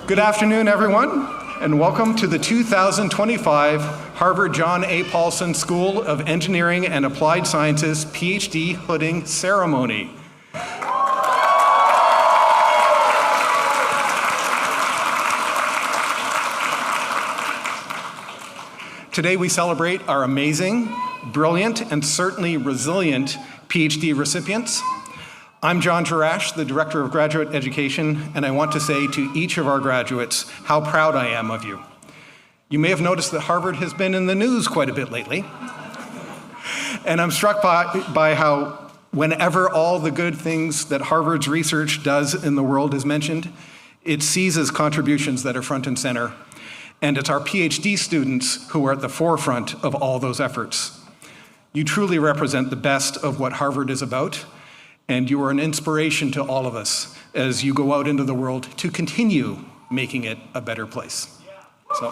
Good afternoon, everyone, and welcome to the 2025 Harvard John A. Paulson School of Engineering and Applied Sciences Ph.D. hooding ceremony. Today we celebrate our amazing, brilliant, and certainly resilient Ph.D. recipients. I'm John Jarash, the Director of Graduate Education, and I want to say to each of our graduates how proud I am of you. You may have noticed that Harvard has been in the news quite a bit lately, and I'm struck by how whenever all the good things that Harvard's research does in the world is mentioned, it seizes contributions that are front and center, and it's our PhD students who are at the forefront of all those efforts. You truly represent the best of what Harvard is about, and you are an inspiration to all of us as you go out into the world to continue making it a better place. So.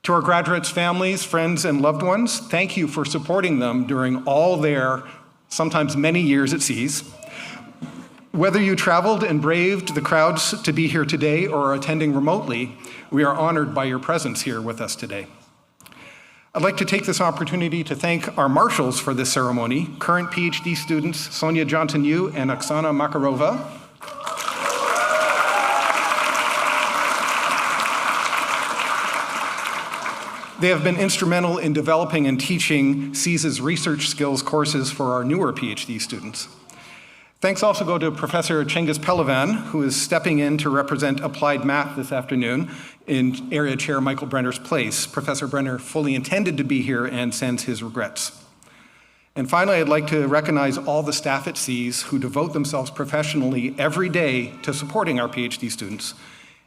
To our graduates' families, friends, and loved ones, thank you for supporting them during all their, sometimes many years at seas. Whether you traveled and braved the crowds to be here today or are attending remotely, we are honored by your presence here with us today. I'd like to take this opportunity to thank our marshals for this ceremony, current PhD students Sonia Johnson-Yu and Oksana Makarova. They have been instrumental in developing and teaching CESA's research skills courses for our newer PhD students. Thanks also go to Professor Cengiz Pelivan, who is stepping in to represent applied math this afternoon in Area Chair Michael Brenner's place. Professor Brenner fully intended to be here and sends his regrets. And finally, I'd like to recognize all the staff at CES who devote themselves professionally every day to supporting our PhD students.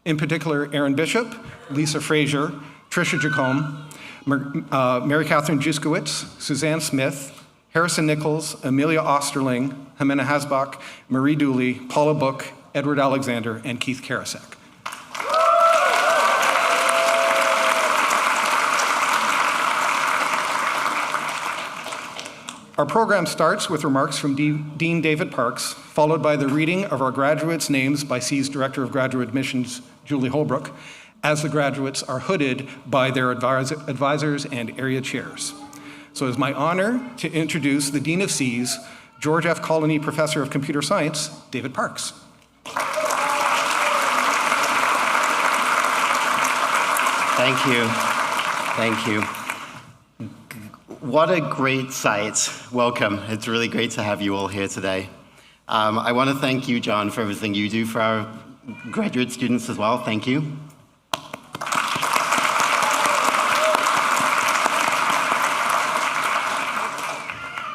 In particular, Aaron Bishop, Lisa Frazier, Tricia Jacome, Mary Catherine Juskowitz, Suzanne Smith, Harrison Nichols, Amelia Osterling, Jimena Hasbach, Marie Dooley, Paula Book, Edward Alexander, and Keith Karasek. Our program starts with remarks from Dean David Parks, followed by the reading of our graduates' names by CES Director of Graduate Admissions, Julie Holbrook, as the graduates are hooded by their advisors and area chairs. So it's my honor to introduce the Dean of CES, George F. Colony Professor of Computer Science, David Parks. Thank you. Thank you. What a great sight. Welcome. It's really great to have you all here today. I want to thank you, John, for everything you do for our graduate students as well. Thank you.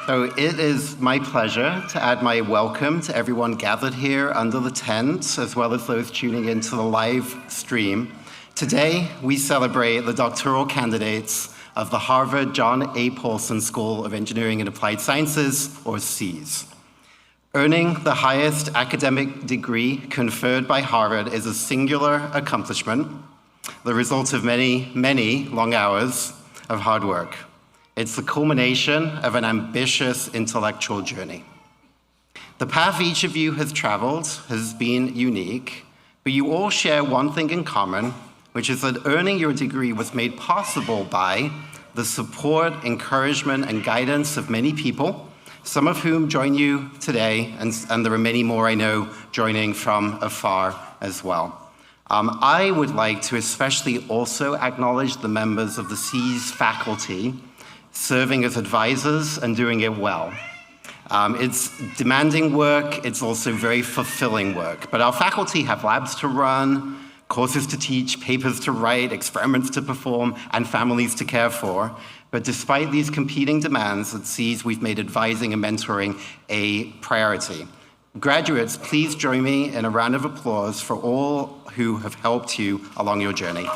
So it is my pleasure to add my welcome to everyone gathered here under the tent, as well as those tuning into the live stream. Today, we celebrate the doctoral candidates of the Harvard John A. Paulson School of Engineering and Applied Sciences, or CES. Earning the highest academic degree conferred by Harvard is a singular accomplishment, the result of many, many long hours of hard work. It's the culmination of an ambitious intellectual journey. The path each of you has traveled has been unique, but you all share one thing in common, which is that earning your degree was made possible by the support, encouragement, and guidance of many people, some of whom join you today, and there are many more I know joining from afar as well. I would like to especially also acknowledge the members of the CES faculty serving as advisors and doing it well. It's demanding work, it's also very fulfilling work. But our faculty have labs to run, courses to teach, papers to write, experiments to perform, and families to care for. But despite these competing demands at CES, we've made advising and mentoring a priority. Graduates, please join me in a round of applause for all who have helped you along your journey.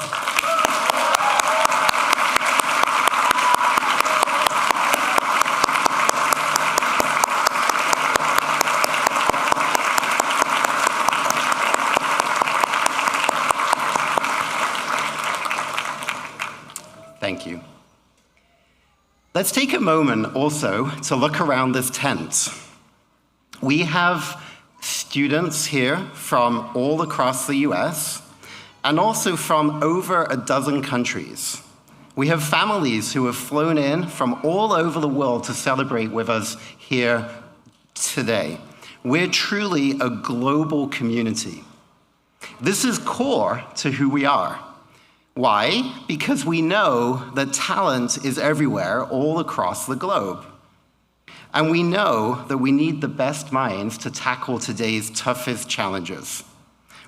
Thank you. Let's take a moment also to look around this tent. We have students here from all across the US and also from over a dozen countries. We have families who have flown in from all over the world to celebrate with us here today. We're truly a global community. This is core to who we are. Why? Because we know that talent is everywhere, all across the globe. And we know that we need the best minds to tackle today's toughest challenges.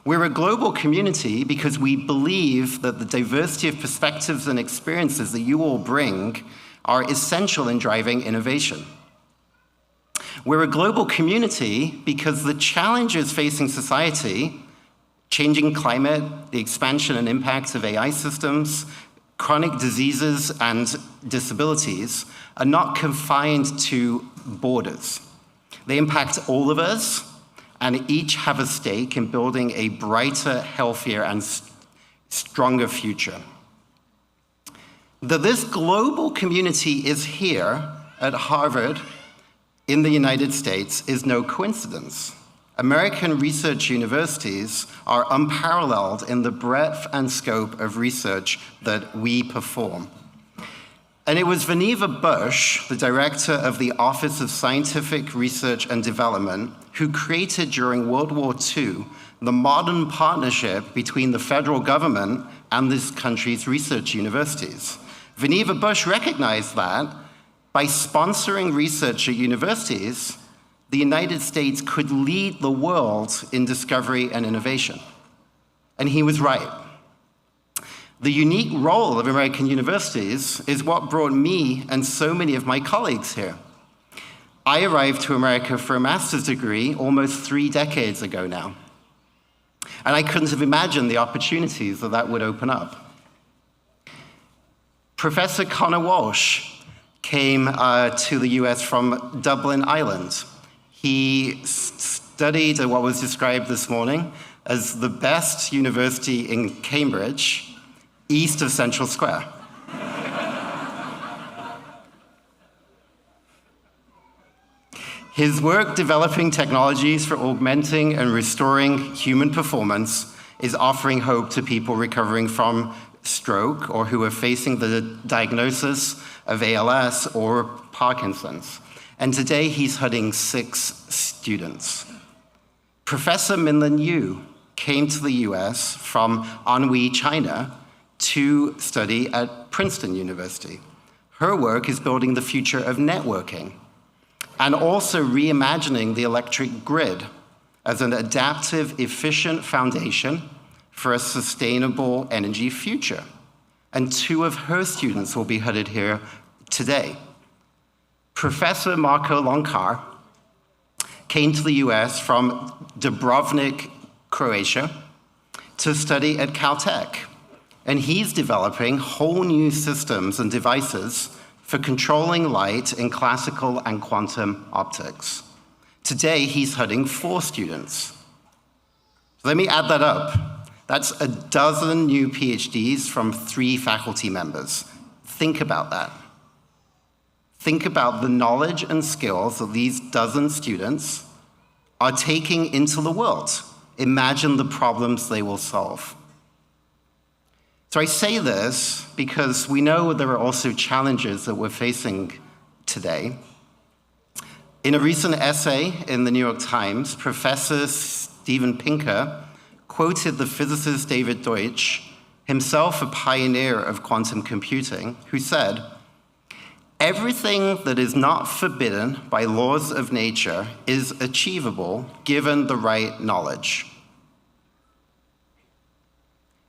We're a global community because we believe that the diversity of perspectives and experiences that you all bring are essential in driving innovation. We're a global community because the challenges facing society, changing climate, the expansion and impacts of AI systems, chronic diseases and disabilities, are not confined to borders. They impact all of us, and each have a stake in building a brighter, healthier, and stronger future. That this global community is here at Harvard in the United States is no coincidence. American research universities are unparalleled in the breadth and scope of research that we perform. And it was Vannevar Bush, the director of the Office of Scientific Research and Development, who created during World War II the modern partnership between the federal government and this country's research universities. Vannevar Bush recognized that by sponsoring research at universities, the United States could lead the world in discovery and innovation. And he was right. The unique role of American universities is what brought me and so many of my colleagues here. I arrived to America for a master's degree almost 3 decades ago now. And I couldn't have imagined the opportunities that that would open up. Professor Connor Walsh came to the US from Dublin, Ireland. He studied at what was described this morning as the best university in Cambridge, east of Central Square. His work developing technologies for augmenting and restoring human performance is offering hope to people recovering from stroke or who are facing the diagnosis of ALS or Parkinson's. And today he's heading 6 students. Professor Minlin Yu came to the US from Anhui, China, to study at Princeton University. Her work is building the future of networking and also reimagining the electric grid as an adaptive, efficient foundation for a sustainable energy future. And 2 of her students will be headed here today. Professor Marko Lonkar came to the US from Dubrovnik, Croatia, to study at Caltech. And he's developing whole new systems and devices for controlling light in classical and quantum optics. Today, he's heading 4 students. Let me add that up. That's a dozen new PhDs from 3 faculty members. Think about that. Think about the knowledge and skills that these dozen students are taking into the world. Imagine the problems they will solve. So I say this because we know there are also challenges that we're facing today. In a recent essay in the New York Times, Professor Steven Pinker quoted the physicist David Deutsch, himself a pioneer of quantum computing, who said, "Everything that is not forbidden by laws of nature is achievable given the right knowledge."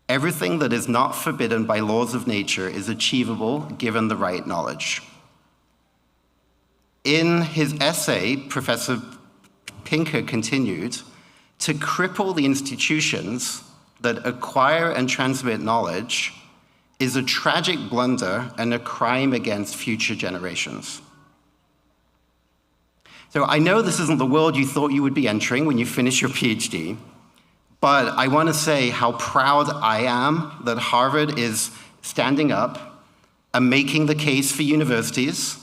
Everything that is not forbidden by laws of nature is achievable given the right knowledge. In his essay, Professor Pinker continued, "To cripple the institutions that acquire and transmit knowledge is a tragic blunder and a crime against future generations." So I know this isn't the world you thought you would be entering when you finish your PhD, but I want to say how proud I am that Harvard is standing up and making the case for universities,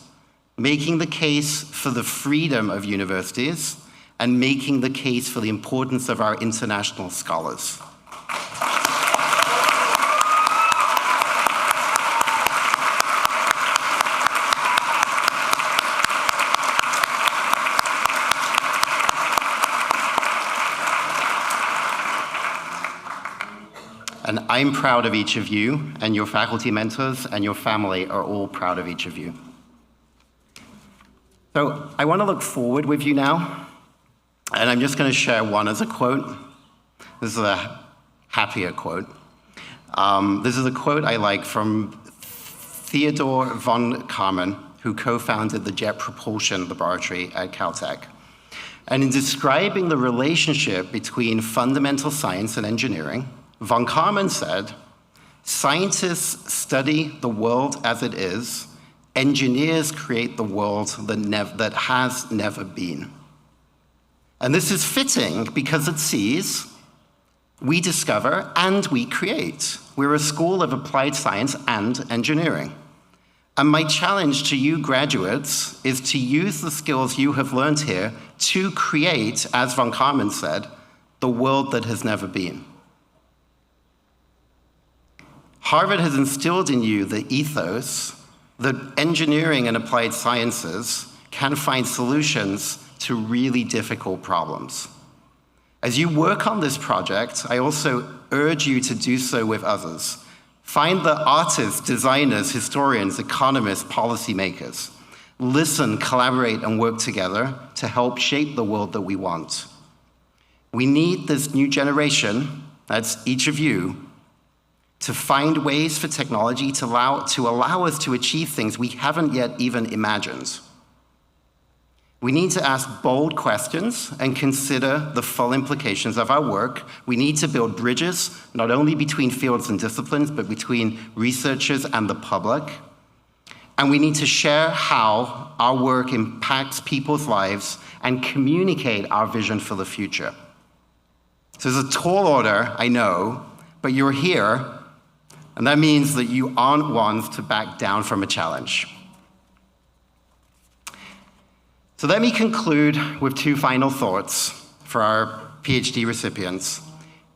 making the case for the freedom of universities, and making the case for the importance of our international scholars. And I'm proud of each of you, and your faculty mentors and your family are all proud of each of you. So I want to look forward with you now, and I'm just going to share one as a quote. This is a happier quote. This is a quote I like from Theodore von Karman, who co-founded the Jet Propulsion Laboratory at Caltech. And in describing the relationship between fundamental science and engineering, von Karman said, "Scientists study the world as it is, engineers create the world that has never been." And this is fitting because it sees we discover and we create. We're a school of applied science and engineering. And my challenge to you graduates is to use the skills you have learned here to create, as von Karman said, the world that has never been. Harvard has instilled in you the ethos that engineering and applied sciences can find solutions to really difficult problems. As you work on this project, I also urge you to do so with others. Find the artists, designers, historians, economists, policymakers. Listen, collaborate, and work together to help shape the world that we want. We need this new generation, that's each of you, to find ways for technology to allow us to achieve things we haven't yet even imagined. We need to ask bold questions and consider the full implications of our work. We need to build bridges, not only between fields and disciplines, but between researchers and the public. And we need to share how our work impacts people's lives and communicate our vision for the future. So it's a tall order, I know, but you're here, and that means that you aren't ones to back down from a challenge. So let me conclude with two final thoughts for our PhD recipients.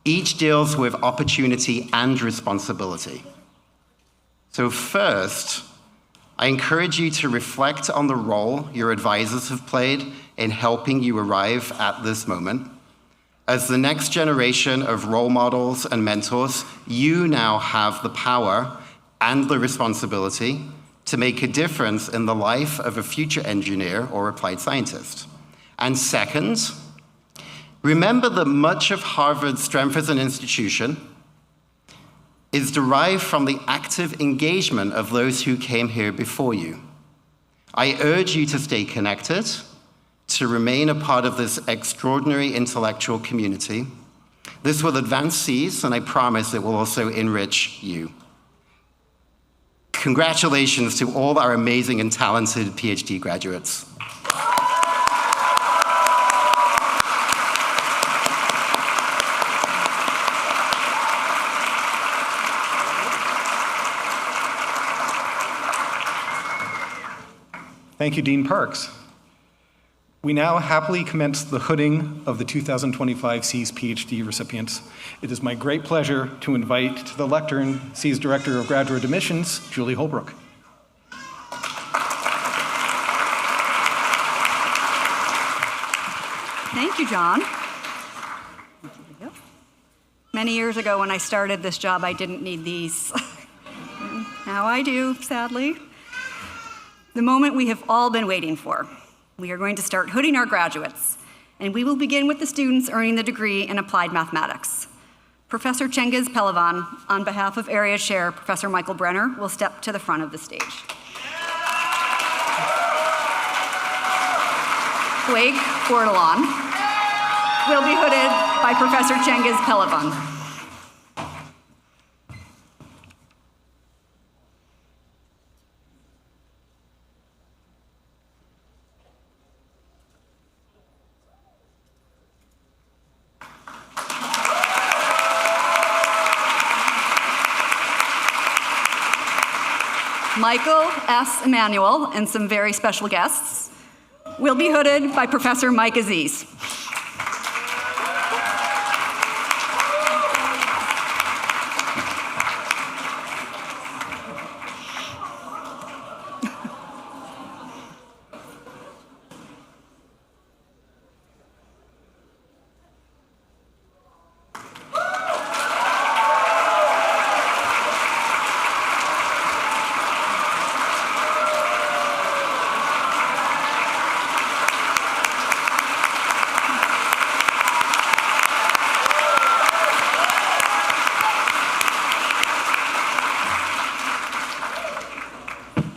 Each deals with opportunity and responsibility. So first, I encourage you to reflect on the role your advisors have played in helping you arrive at this moment. As the next generation of role models and mentors, you now have the power and the responsibility to make a difference in the life of a future engineer or applied scientist. And second, remember that much of Harvard's strength as an institution is derived from the active engagement of those who came here before you. I urge you to stay connected, to remain a part of this extraordinary intellectual community. This will advance C's, and I promise it will also enrich you. Congratulations to all our amazing and talented PhD graduates. Thank you, Dean Parks. We now happily commence the hooding of the 2025 C's PhD recipients. It is my great pleasure to invite to the lectern C's Director of Graduate Admissions, Julie Holbrook. Thank you, John. Many years ago when I started this job, I didn't need these. Now I do, sadly. The moment we have all been waiting for. We are going to start hooding our graduates, and we will begin with the students earning the degree in applied mathematics. Professor Cengiz Pehlivan, on behalf of Area Chair Professor Michael Brenner, will step to the front of the stage. Blake Bordelon will be hooded by Professor Cengiz Pehlivan. Michael S. Emanuel, and some very special guests will be hooded by Professor Mike Aziz.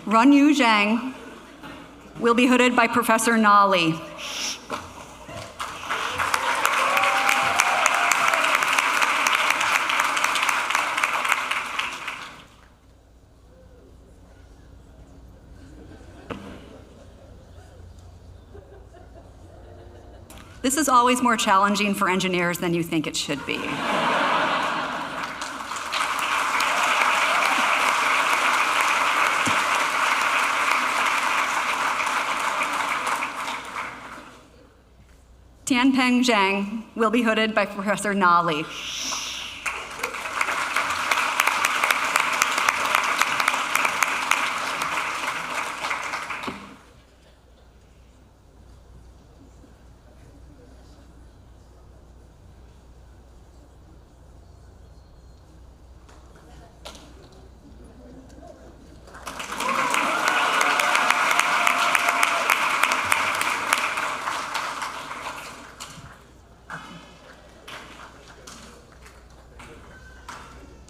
Runyu Zhang will be hooded by Professor Na Li. This is always more challenging for engineers than you think it should be. Tianpeng Zhang will be hooded by Professor Na Li.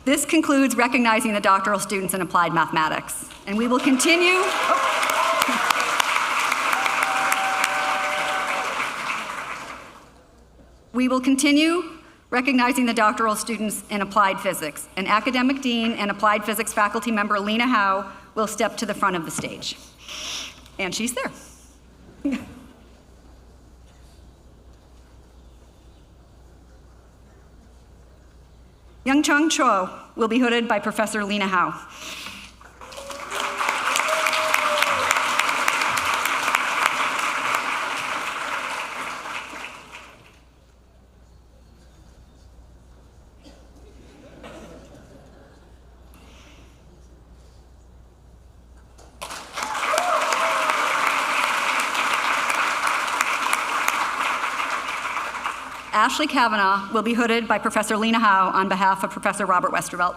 This concludes recognizing the doctoral students in applied mathematics, and we will continue. We will continue recognizing the doctoral students in applied physics. An academic dean and applied physics faculty member, Lena Howe, will step to the front of the stage. And she's there. Youngchang Cho will be hooded by Professor Lena Howe. Ashley Kavanaugh will be hooded by Professor Lena Howe on behalf of Professor Robert Westervelt.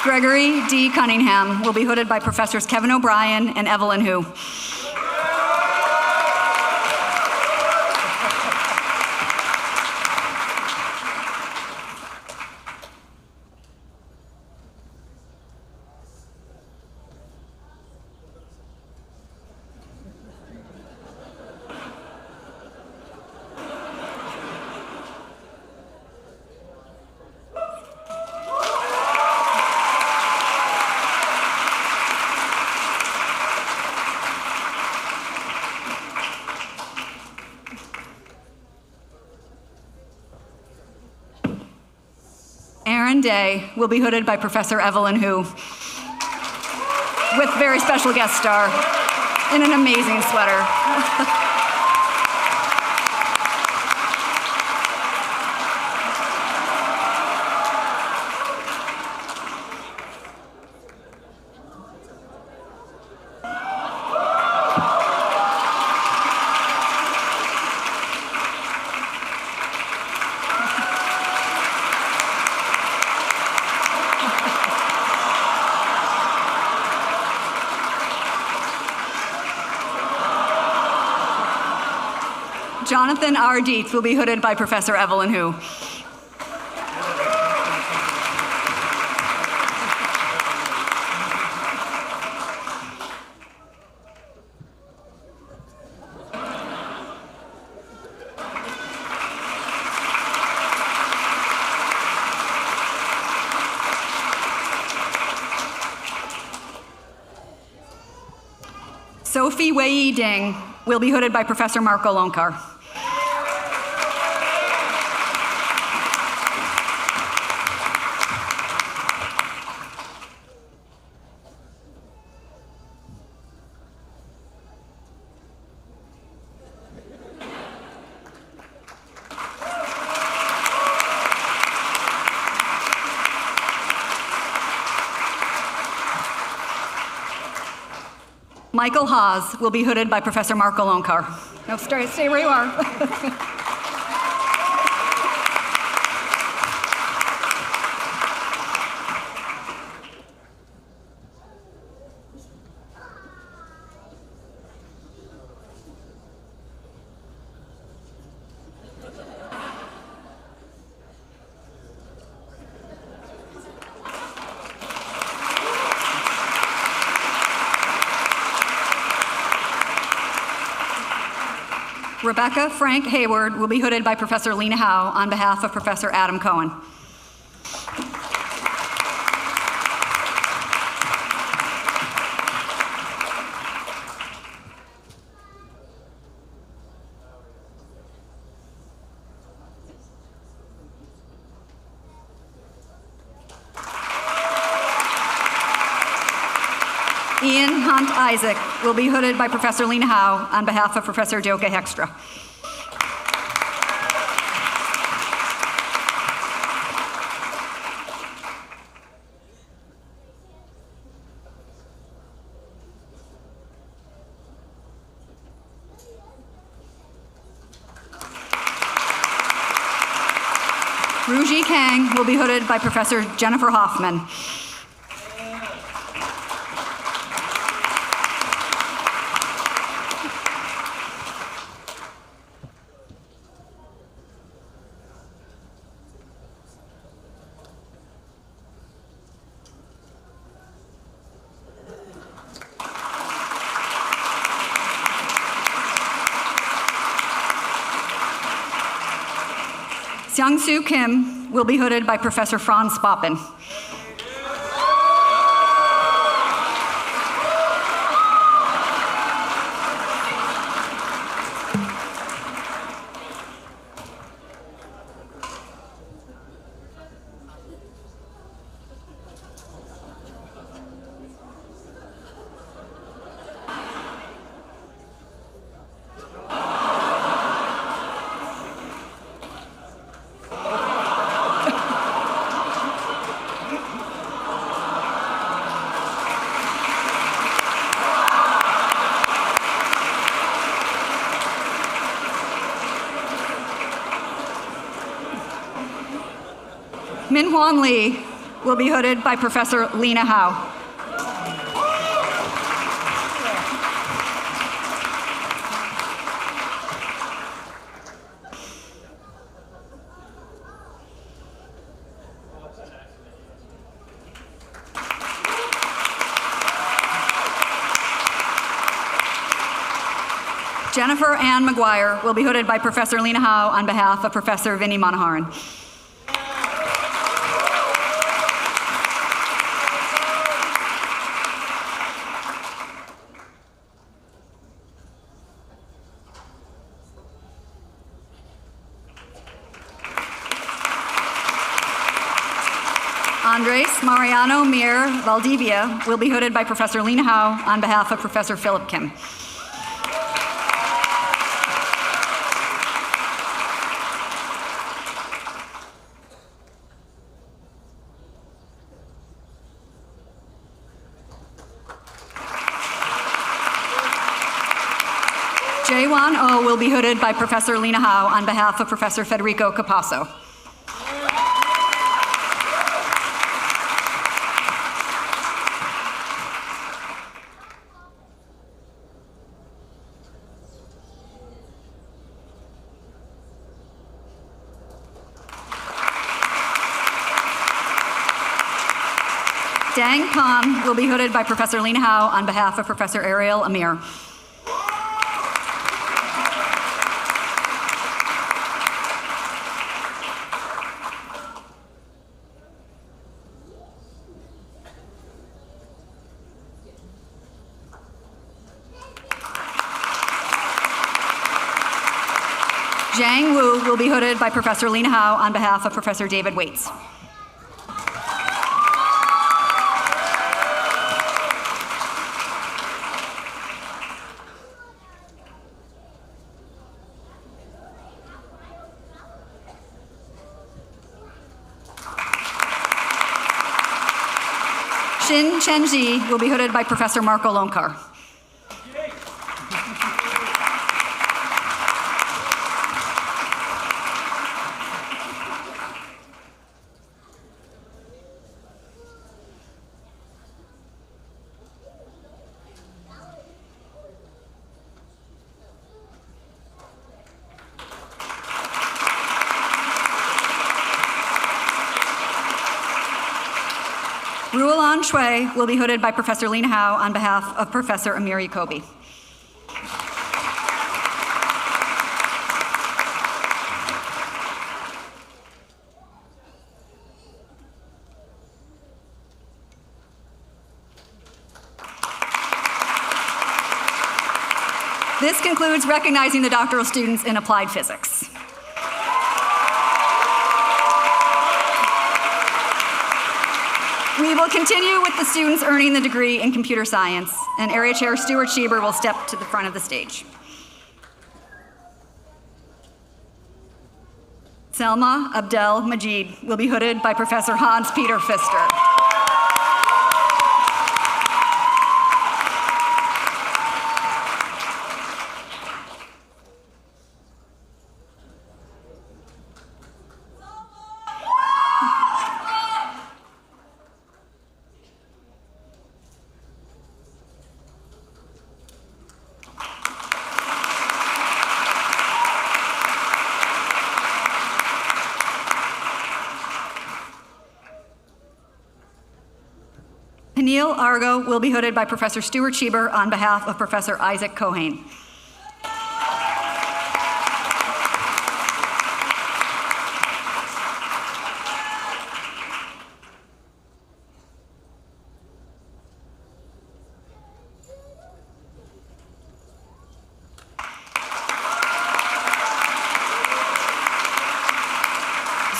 Gregory D. Cunningham will be hooded by Professors Kevin O'Brien and Evelyn Hu. Day will be hooded by Professor Evelyn Hu, with very special guest star in an amazing sweater. Jonathan R. Dietz will be hooded by Professor Evelyn Hu. Sophie Wei Ding will be hooded by Professor Mark Olonkar. Michael Haas will be hooded by Professor Mark Olonkar. No, stay where you are. Rebecca Frank Hayward will be hooded by Professor Lena Howe on behalf of Professor Adam Cohen. Ian Hunt Isaac will be hooded by Professor Lena Howe on behalf of Professor Joka Hekstra. Ruji Kang will be hooded by Professor Jennifer Hoffman. Seung-Soo Kim will be hooded by Professor Franz Poppen. Min Hwan Lee will be hooded by Professor Lena Howe. Jennifer Ann McGuire will be hooded by Professor Lena Howe on behalf of Professor Vinnie Manoharan. Andres Mariano Mir Valdivia will be hooded by Professor Lena Howe on behalf of Professor Philip Kim. Jaewon Oh will be hooded by Professor Lena Howe on behalf of Professor Federico Capasso. Dang Pan will be hooded by Professor Lena Howe on behalf of Professor Ariel Amir. Zhang Wu will be hooded by Professor Lena Howe on behalf of Professor David Waits. Xin Chenji will be hooded by Professor Marco Lonkar. Ruolan Shui will be hooded by Professor Lena Howe on behalf of Professor Amir Yacobi. This concludes recognizing the doctoral students in applied physics. We will continue with the students earning the degree in computer science, and Area Chair Stuart Schieber will step to the front of the stage. Selma Abdel Majid will be hooded by Professor Hans-Peter Pfister. Neil Argo will be hooded by Professor Stuart Schieber on behalf of Professor Isaac Cohane.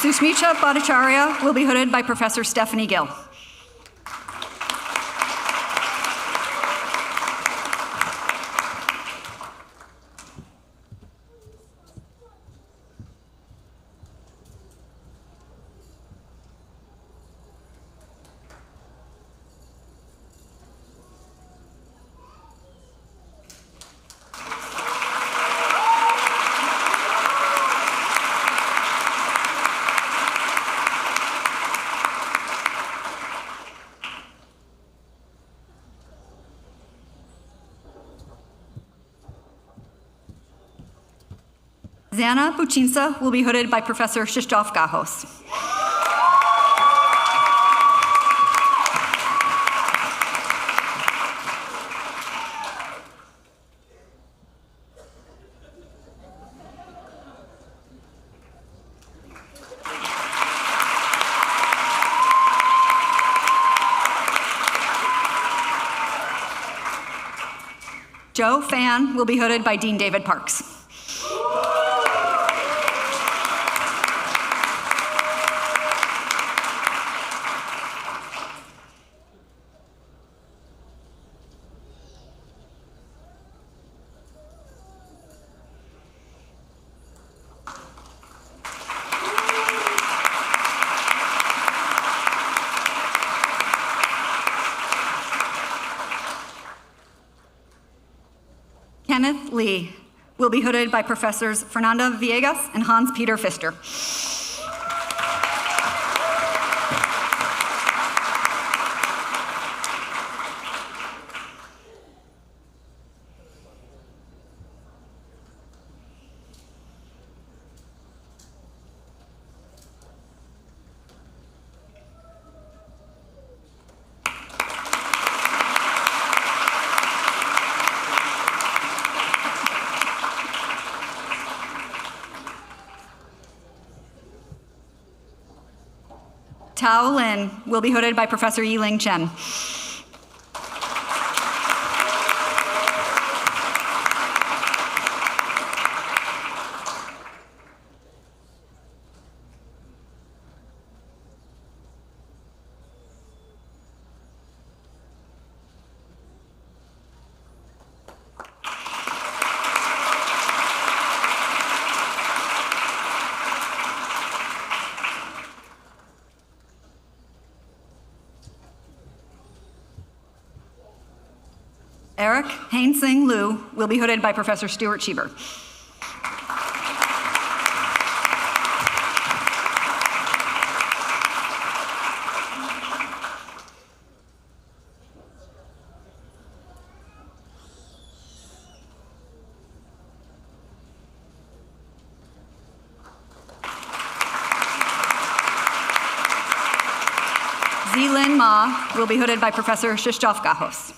Susmita Bhattacharya will be hooded by Professor Stephanie Gill. Zana Buchinsa will be hooded by Professor Krzysztof Gachos. Joe Fan will be hooded by Dean David Parks. Kenneth Lee will be hooded by Professors Fernanda Villegas and Hans-Peter Pfister. Tao Lin will be hooded by Professor Yiling Chen. Hainsing Liu will be hooded by Professor Stuart Cheever. Zilin Ma will be hooded by Professor Krzysztof Gachos.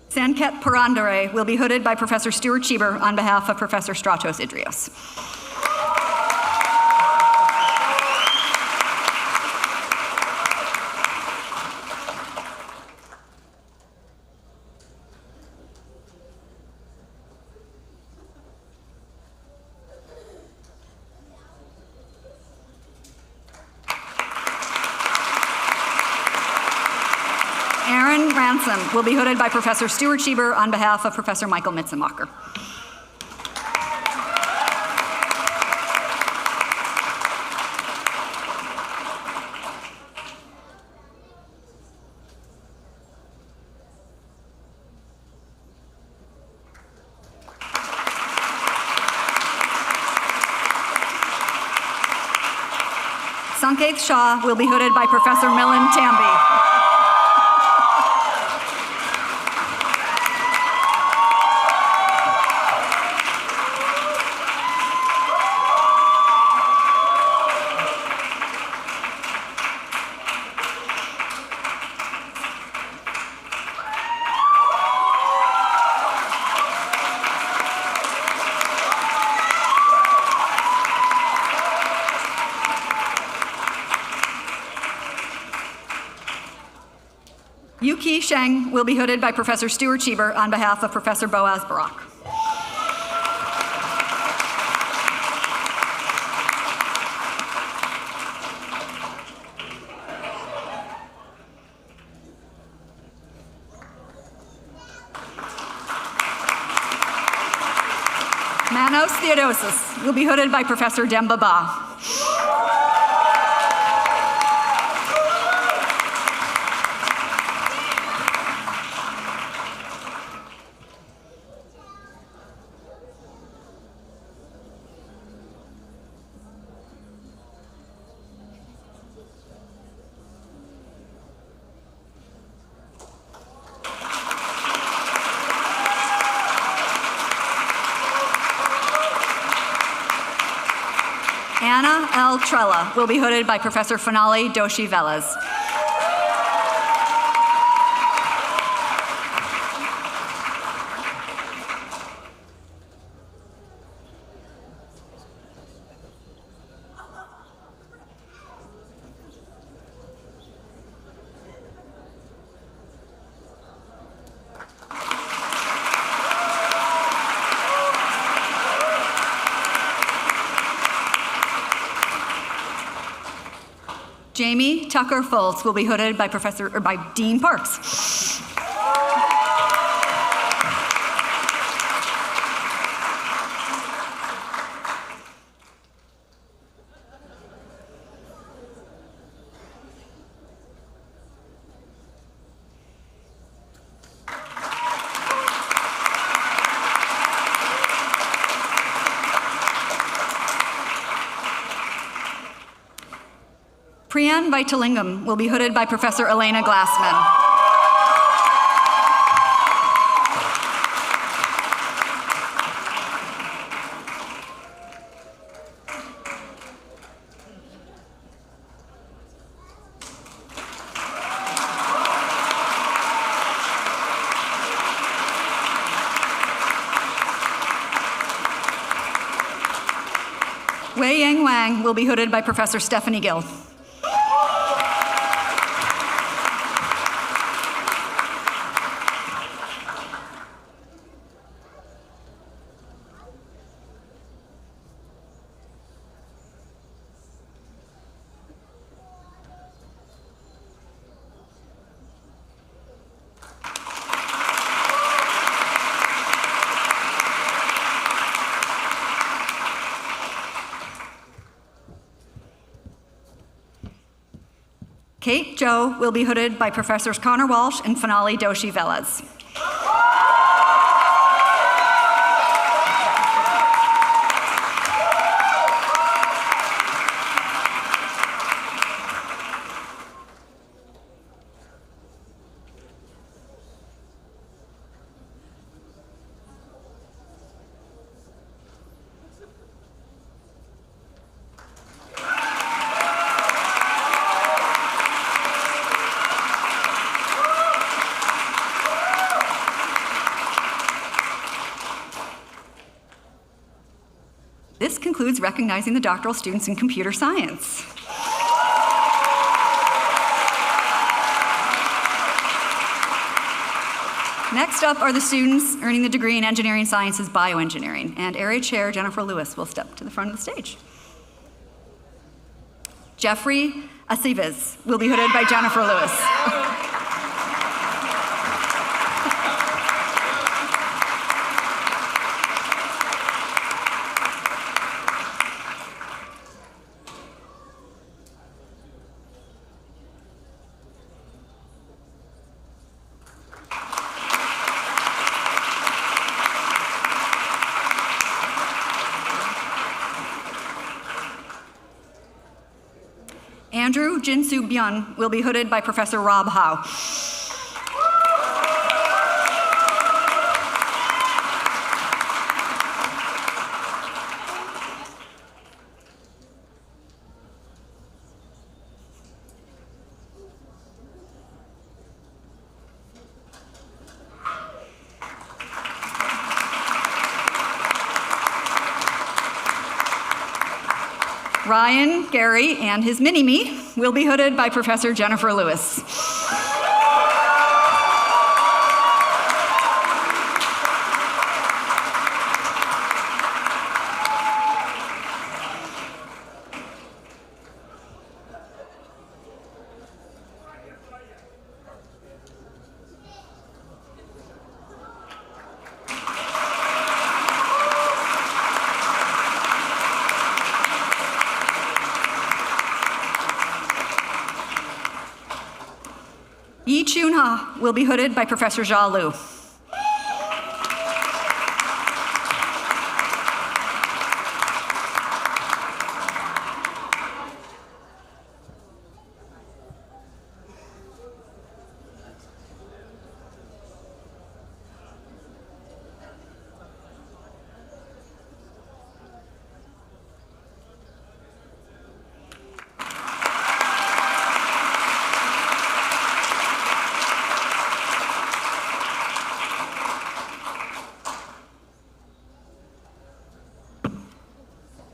Sanket Purandare will be hooded by Professor Stuart Cheever on behalf of Professor Stratos Idrios. Aaron Ransom will be hooded by Professor Stuart Cheever on behalf of Professor Michael Mitzenmacher. Sanket Shah will be hooded by Professor Milan Tambi. Yuki Sheng will be hooded by Professor Stuart Cheever on behalf of Professor Boaz Barak. Manos Theodosis will be hooded by Professor Demba Ba. Anna L. Trella will be hooded by Professor Fanali Doshi Velez. Jamie Tucker Fultz will be hooded by Dean Parks. Priyan Vitalingam will be hooded by Professor Elena Glassman. Wei Yang Wang will be hooded by Professor Stephanie Gill. Kate Joe will be hooded by Professors Connor Walsh and Finale Doshi Velez. This concludes recognizing the doctoral students in computer science. Next up are the students earning the degree in engineering sciences bioengineering, and Area Chair Jennifer Lewis will step to the front of the stage. Jeffrey Aceves will be hooded by Jennifer Lewis. Andrew Jinsu Byun will be hooded by Professor Rob Howe. Ryan, Gary, and his mini-me will be hooded by Professor Jennifer Lewis. Yi Chun Ha will be hooded by Professor Jia Liu.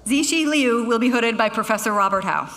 Zishi Liu will be hooded by Professor Robert Howe.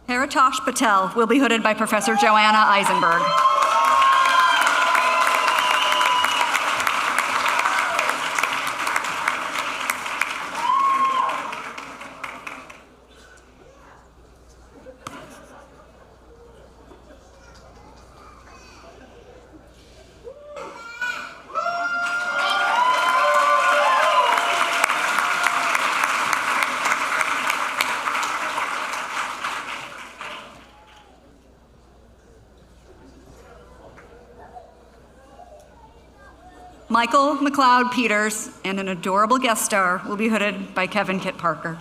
Haritosh Patel will be hooded by Professor Joanna Eisenberg. Michael McLeod Peters and an adorable guest star will be hooded by Kevin Kit Parker.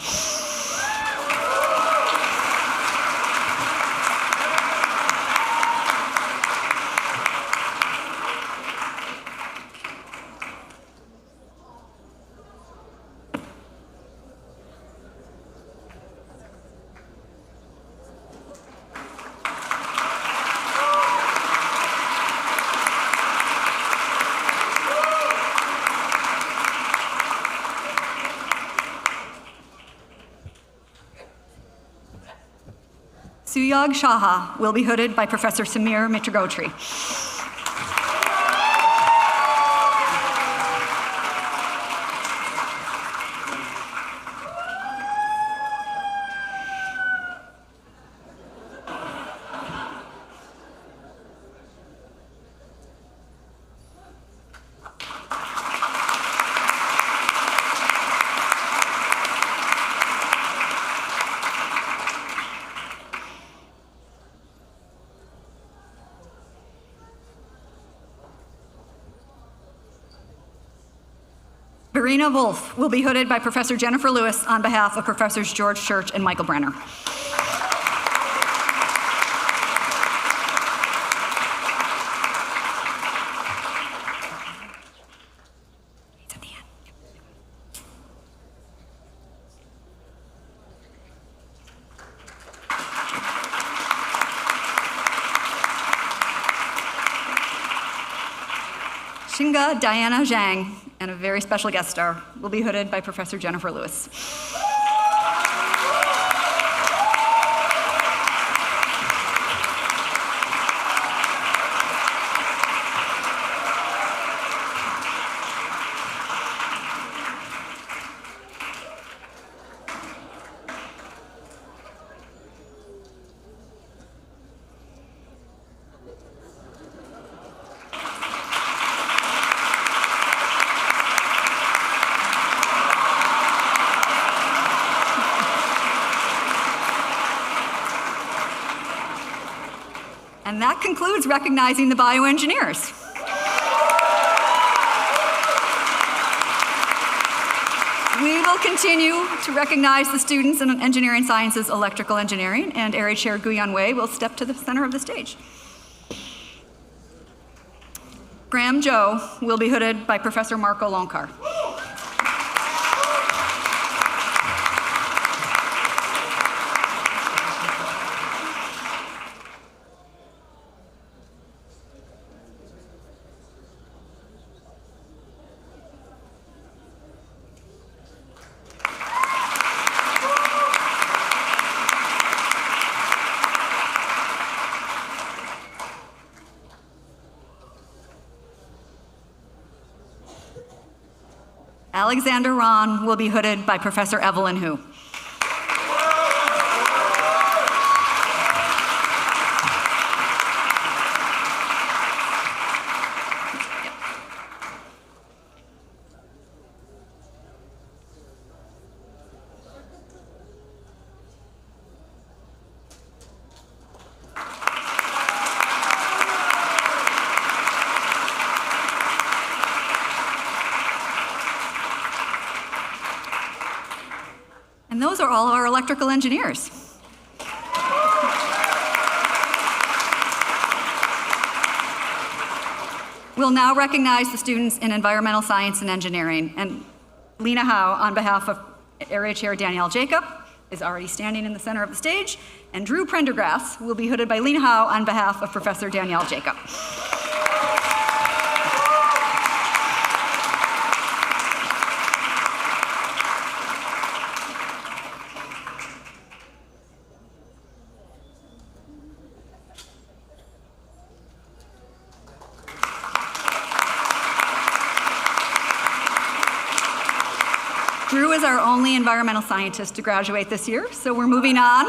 Suyog Shaha will be hooded by Professor Samir Mitragotri. Serena Wolf will be hooded by Professor Jennifer Lewis on behalf of Professors George Church and Michael Brenner. Shinga Diana Zhang, and a very special guest star, will be hooded by Professor Jennifer Lewis. And that concludes recognizing the bioengineers. We will continue to recognize the students in engineering sciences, electrical engineering, and Area Chair Guyan Wei will step to the center of the stage. Graham Joe will be hooded by Professor Marco Lonkar. Alexander Ron will be hooded by Professor Evelyn Hu. And those are all our electrical engineers. We'll now recognize the students in environmental science and engineering. And Lena Howe, on behalf of Area Chair Danielle Jacob, is already standing in the center of the stage. And Drew Prendergrass will be hooded by Lena Howe on behalf of Professor Danielle Jacob. Drew is our only environmental scientist to graduate this year, so we're moving on.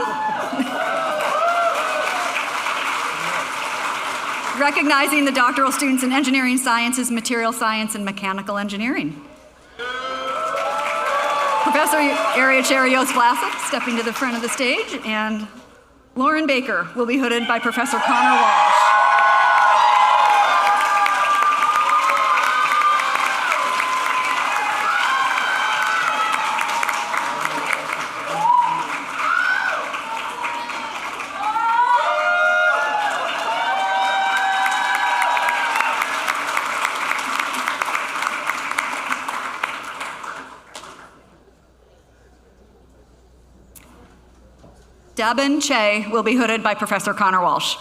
Recognizing the doctoral students in engineering sciences, material science, and mechanical engineering. Professor Area Chair Yost Vlasic stepping to the front of the stage, and Lauren Baker will be hooded by Professor Connor Walsh. Dabin Che will be hooded by Professor Connor Walsh.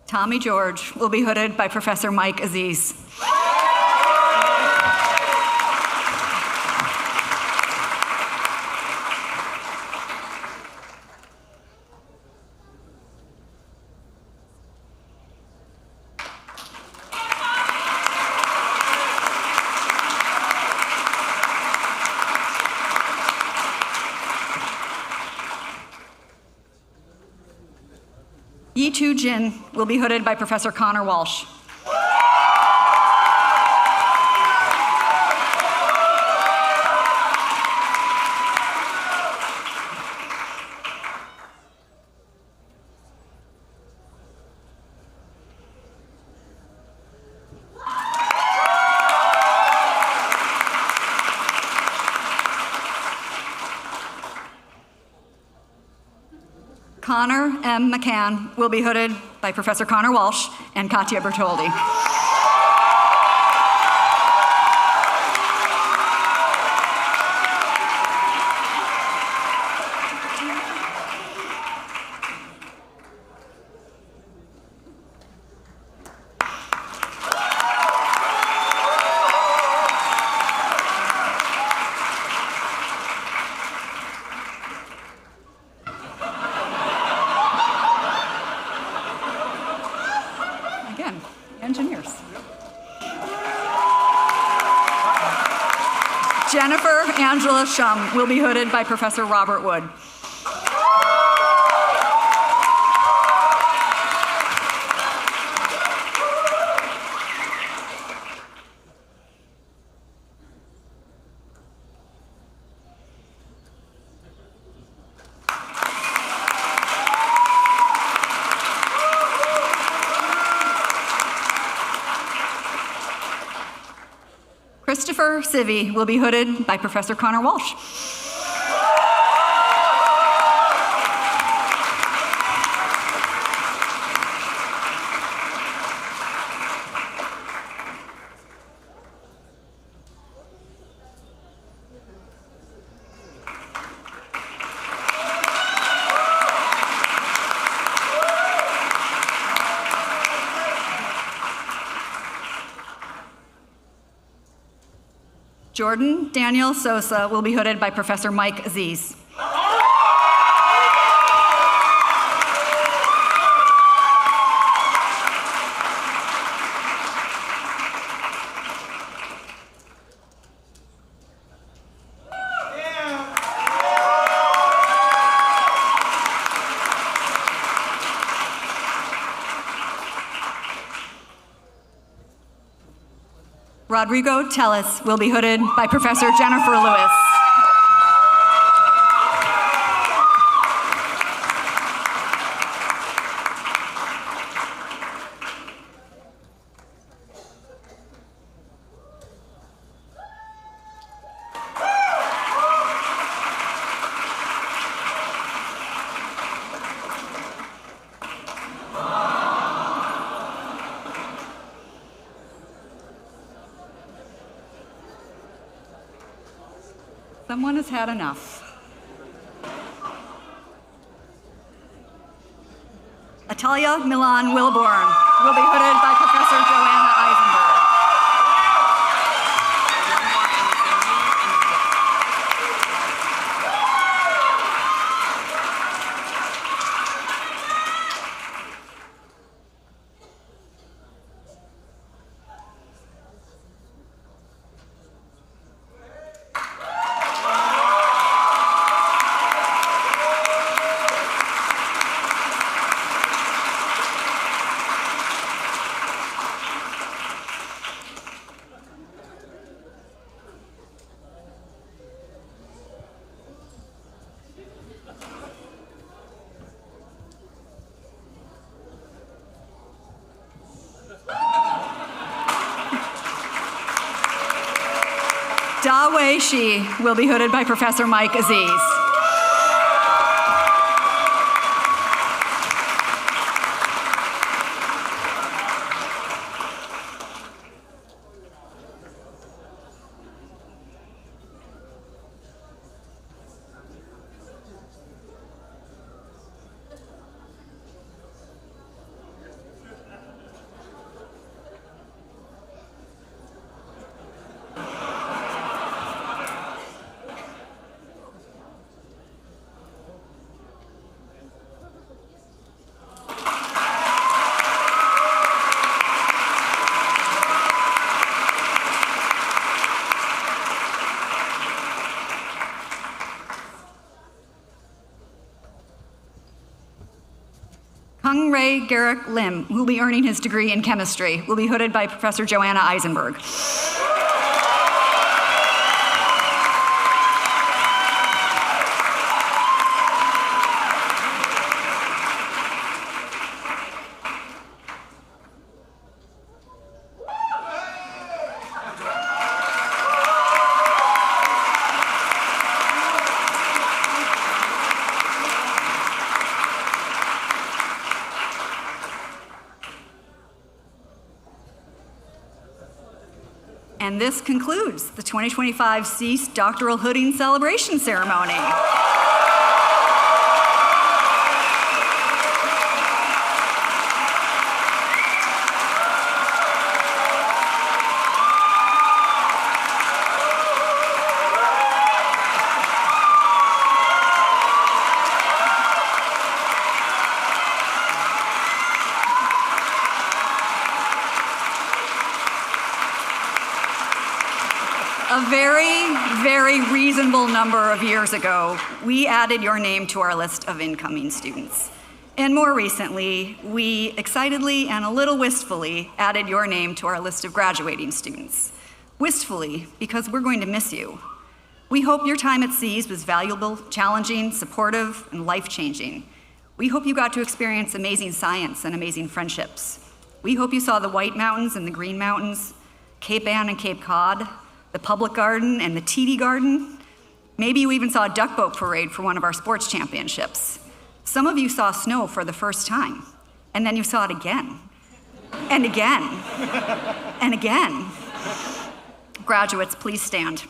Tommy George will be hooded by Professor Mike Aziz. B2 Gin will be hooded by Professor Connor Walsh. Connor M. McCann will be hooded by Professor Connor Walsh and Katya Bertoldi. Again, engineers. Jennifer Angela Shum will be hooded by Professor Robert Wood. Christopher Civey will be hooded by Professor Connor Walsh. Jordan Daniel Sosa will be hooded by Professor Mike Aziz. Rodrigo Tellis will be hooded by Professor Jennifer Lewis. Someone has had enough. Atalia Milan Wilborn will be hooded by Professor Joanna Eisenberg. Da Wei Shi will be hooded by Professor Mike Aziz. Craig Garrick Lim, who will be earning his degree in chemistry, will be hooded by Professor Joanna Eisenberg. And this concludes the 2025 CEAS Doctoral Hooding Celebration Ceremony. A very, very reasonable number of years ago, we added your name to our list of incoming students. And more recently, we excitedly and a little wistfully added your name to our list of graduating students. Wistfully, because we're going to miss you. We hope your time at CEAS was valuable, challenging, supportive, and life-changing. We hope you got to experience amazing science and amazing friendships. We hope you saw the White Mountains and the Green Mountains, Cape Ann and Cape Cod, the Public Garden and the TD Garden. Maybe you even saw a duck boat parade for one of our sports championships. Some of you saw snow for the first time, and then you saw it again, and again, and again. Graduates, please stand.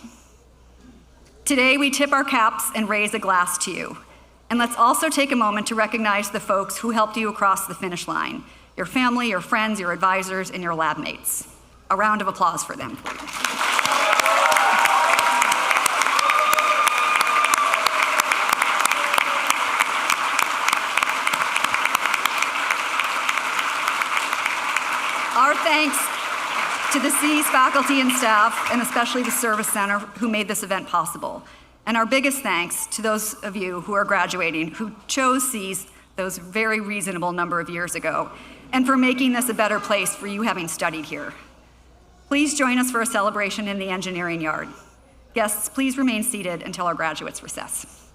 Today, we tip our caps and raise a glass to you. And let's also take a moment to recognize the folks who helped you across the finish line, your family, your friends, your advisors, and your lab mates. A round of applause for them, please. Our thanks to the CEAS faculty and staff, and especially the Service Center who made this event possible. And our biggest thanks to those of you who are graduating, who chose CEAS those very reasonable number of years ago, and for making this a better place for you having studied here. Please join us for a celebration in the engineering yard. Guests, please remain seated until our graduates recess.